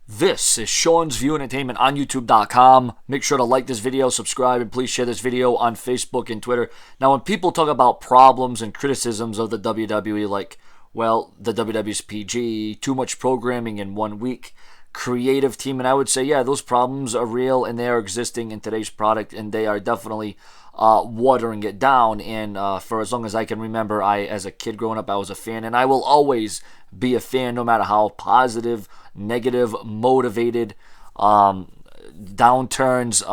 This is Sean's View Entertainment on YouTube.com. Make sure to like this video, subscribe, and please share this video on Facebook and Twitter. Now, when people talk about problems and criticisms of the WWE, like, well, the WWE's PG, too much programming in 1 week, creative team, and I would say, yeah, those problems are real and they are existing in today's product, and they are definitely watering it down. And for as long as I can remember, as a kid growing up, I was a fan, and I will always be a fan, no matter how positive, negative, motivated, downturns,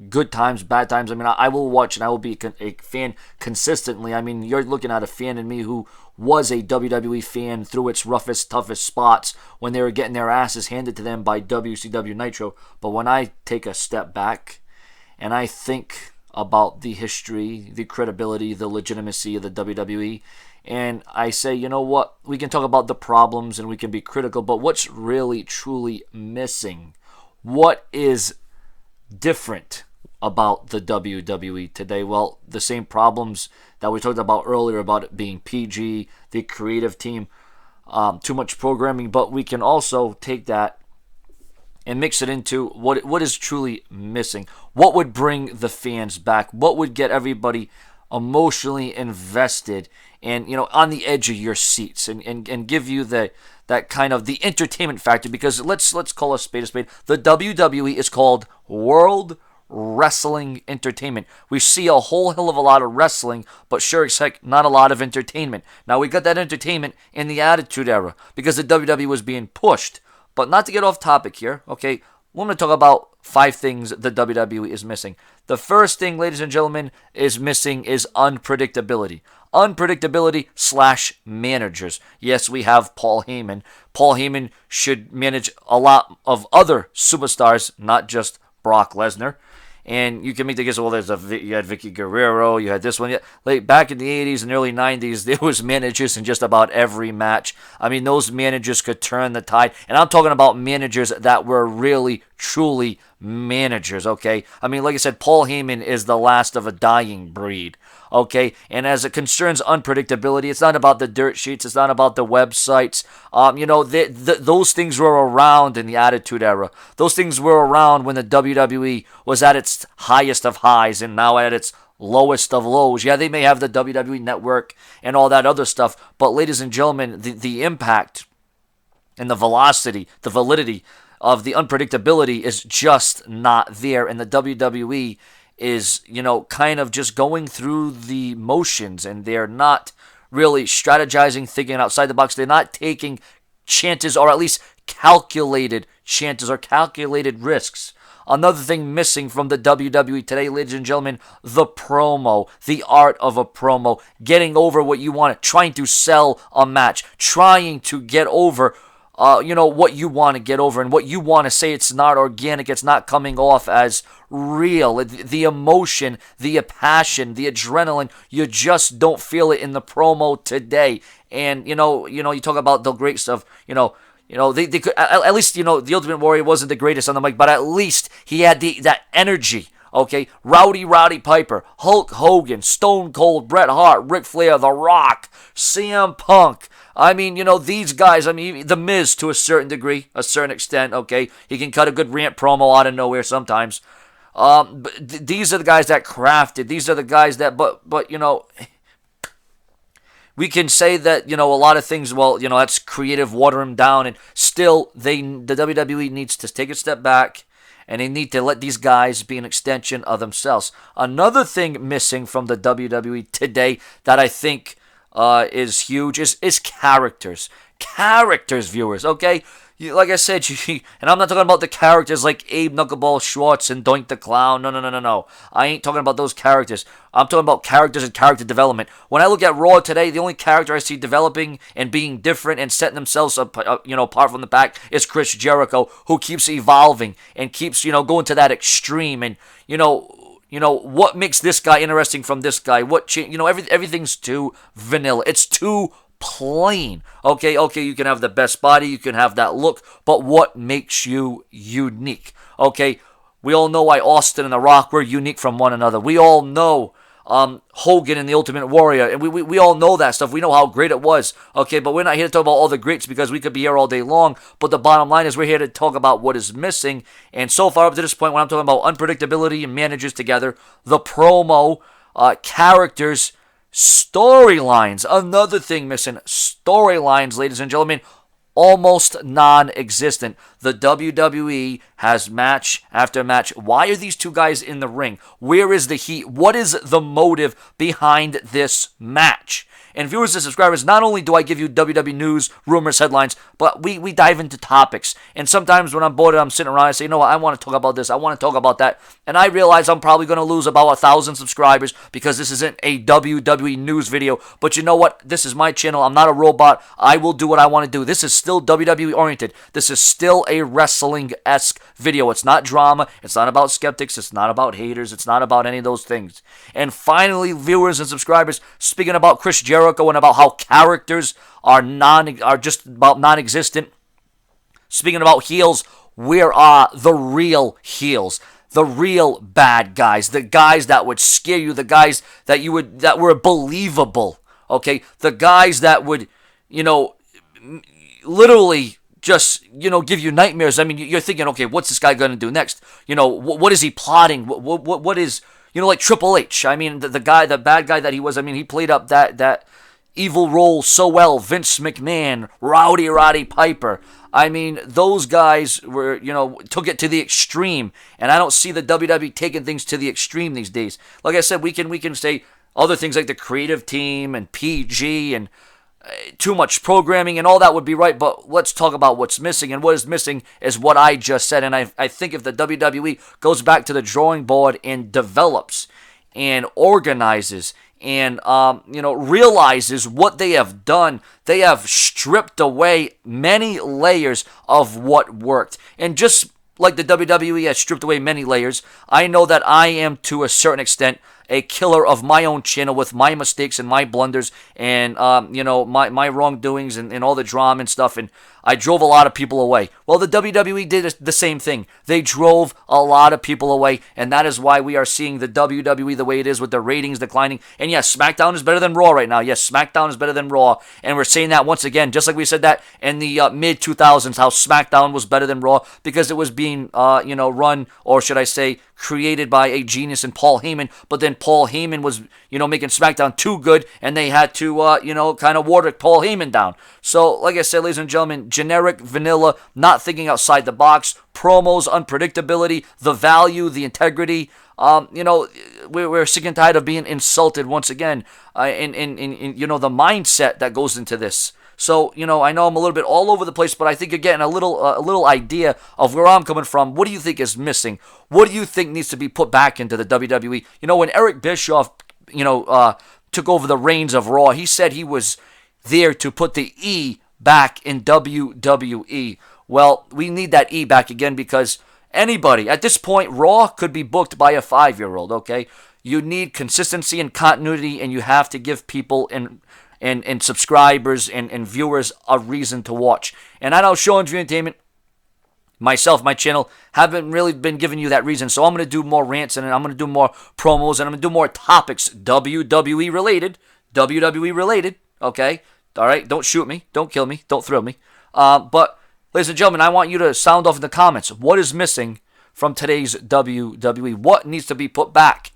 good times, bad times. I mean, I will watch and I will be a fan consistently. I mean, you're looking at a fan in me who was a WWE fan through its roughest, toughest spots when they were getting their asses handed to them by WCW Nitro. But when I take a step back and I think about the history, the credibility, the legitimacy of the WWE, and I say, you know what, we can talk about the problems and we can be critical, but what's really, truly missing? What is different about the WWE today? Well, the same problems that we talked about earlier about it being PG, the creative team, too much programming, but we can also take that and mix it into what is truly missing. What would bring the fans back? What would get everybody emotionally invested and, you know, on the edge of your seats and give you that kind of the entertainment factor? Because let's call a spade a spade. The WWE is called World Wrestling Entertainment. We see a whole hell of a lot of wrestling, but sure as heck not a lot of entertainment. Now, we got that entertainment in the Attitude Era because the WWE was being pushed. But not to get off topic here, okay, we're going to talk about 5 things the WWE is missing. The first thing, ladies and gentlemen, is missing is unpredictability. Unpredictability / managers. Yes, we have Paul Heyman. Paul Heyman should manage a lot of other superstars, not just Brock Lesnar. And you can make the guess, well, you had Vicky Guerrero, you had this one. Like back in the 80s and early 90s, there was managers in just about every match. I mean, those managers could turn the tide. And I'm talking about managers that were really, truly managers, okay? I mean, like I said, Paul Heyman is the last of a dying breed, okay? And as it concerns unpredictability, it's not about the dirt sheets, it's not about the websites. You know, those things were around in the Attitude Era. Those things were around when the WWE was at its highest of highs and now at its lowest of lows. Yeah, they may have the WWE Network and all that other stuff, but ladies and gentlemen, the impact and the velocity, the validity of the unpredictability is just not there. And the WWE is, you know, kind of just going through the motions, and they're not really strategizing, thinking outside the box. They're not taking chances, or at least calculated chances or calculated risks. Another thing missing from the WWE today, ladies and gentlemen, the promo, the art of a promo, getting over what you want, trying to sell a match, trying to get over what you want to get over and what you want to say. It's not organic. It's not coming off as real. The emotion, the passion, the adrenaline, you just don't feel it in the promo today. And, you talk about the great stuff, they could, at least, the Ultimate Warrior wasn't the greatest on the mic, but at least he had that energy. Okay, Rowdy Piper, Hulk Hogan, Stone Cold, Bret Hart, Ric Flair, The Rock, CM Punk. I mean, these guys, The Miz to a certain degree, a certain extent, okay? He can cut a good rant promo out of nowhere sometimes. But these are the guys that crafted. These are the guys that, but we can say that, a lot of things, well, that's creative, water them down, and still, the WWE needs to take a step back, and they need to let these guys be an extension of themselves. Another thing missing from the WWE today that I think is huge is characters. Characters, viewers, okay? Like I said, and I'm not talking about the characters like Abe Knuckleball Schwartz and Doink the Clown. No. I ain't talking about those characters. I'm talking about characters and character development. When I look at Raw today, the only character I see developing and being different and setting themselves up, apart from the pack is Chris Jericho, who keeps evolving and keeps, going to that extreme. And, what makes this guy interesting from this guy? Everything's too vanilla. It's too plain. Okay, you can have the best body, you can have that look, but what makes you unique? Okay, we all know why Austin and The Rock were unique from one another. We all know Hogan and the Ultimate Warrior, and we all know that stuff. We know how great it was, okay? But we're not here to talk about all the greats because we could be here all day long. But the bottom line is we're here to talk about what is missing. And so far up to this point, when I'm talking about unpredictability and managers together, the promo, characters, storylines, another thing missing, storylines, ladies and gentlemen, almost non-existent. The WWE has match after match. Why are these two guys in the ring? Where is the heat? What is the motive behind this match? And viewers and subscribers, not only do I give you WWE news, rumors, headlines, but we dive into topics. And sometimes when I'm bored and I'm sitting around, I say, you know what, I want to talk about this, I want to talk about that. And I realize I'm probably going to lose about 1,000 subscribers because this isn't a WWE news video. But you know what? This is my channel. I'm not a robot. I will do what I want to do. This is still WWE oriented. This is still a wrestling-esque video. It's not drama. It's not about skeptics. It's not about haters. It's not about any of those things. And finally, viewers and subscribers, speaking about Chris Jericho and about how characters are just about non-existent. Speaking about heels, where are the real heels? The real bad guys, the guys that would scare you, the guys that were believable, okay? The guys that would, literally just, give you nightmares. I mean, you're thinking, okay, what's this guy going to do next? What is he plotting? What is, like Triple H? I mean, the bad guy that he was, I mean, he played up that evil role so well. Vince McMahon, Rowdy Roddy Piper. I mean, those guys were, took it to the extreme, and I don't see the WWE taking things to the extreme these days. Like I said, we can say other things like the creative team and PG and too much programming and all that would be right, but let's talk about what's missing, and what is missing is what I just said. And I think if the WWE goes back to the drawing board and develops and organizes and realizes what they have done, they have stripped away many layers of what worked. And just like the WWE has stripped away many layers, I know that I am, to a certain extent, a killer of my own channel with my mistakes and my blunders and, my wrongdoings and all the drama and stuff. And I drove a lot of people away. Well, the WWE did the same thing. They drove a lot of people away, and that is why we are seeing the WWE the way it is with the ratings declining. And yes, SmackDown is better than Raw right now. Yes, SmackDown is better than Raw, and we're saying that once again, just like we said that in the mid-2000s, how SmackDown was better than Raw because it was being, run, or should I say, created by a genius in Paul Heyman, but then Paul Heyman was, making SmackDown too good, and they had to, kind of water Paul Heyman down. So, like I said, ladies and gentlemen, generic, vanilla, not thinking outside the box, promos, unpredictability, the value, the integrity. We're sick and tired of being insulted once again, in the mindset that goes into this. So, I know I'm a little bit all over the place, but I think you're getting a little idea of where I'm coming from. What do you think is missing? What do you think needs to be put back into the WWE? When Eric Bischoff, took over the reins of Raw, he said he was there to put the E back in WWE. Well, we need that E back again because anybody, at this point, Raw could be booked by a 5-year-old, okay? You need consistency and continuity, and you have to give people and subscribers and viewers a reason to watch. And I know Sean Drew Entertainment, myself, my channel, haven't really been giving you that reason. So I'm going to do more rants, and I'm going to do more promos, and I'm going to do more topics, WWE related, okay? All right, don't shoot me, don't kill me, don't thrill me. But, ladies and gentlemen, I want you to sound off in the comments. What is missing from today's WWE? What needs to be put back?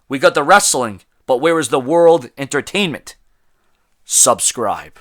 We got the wrestling, but where is the world entertainment? Subscribe.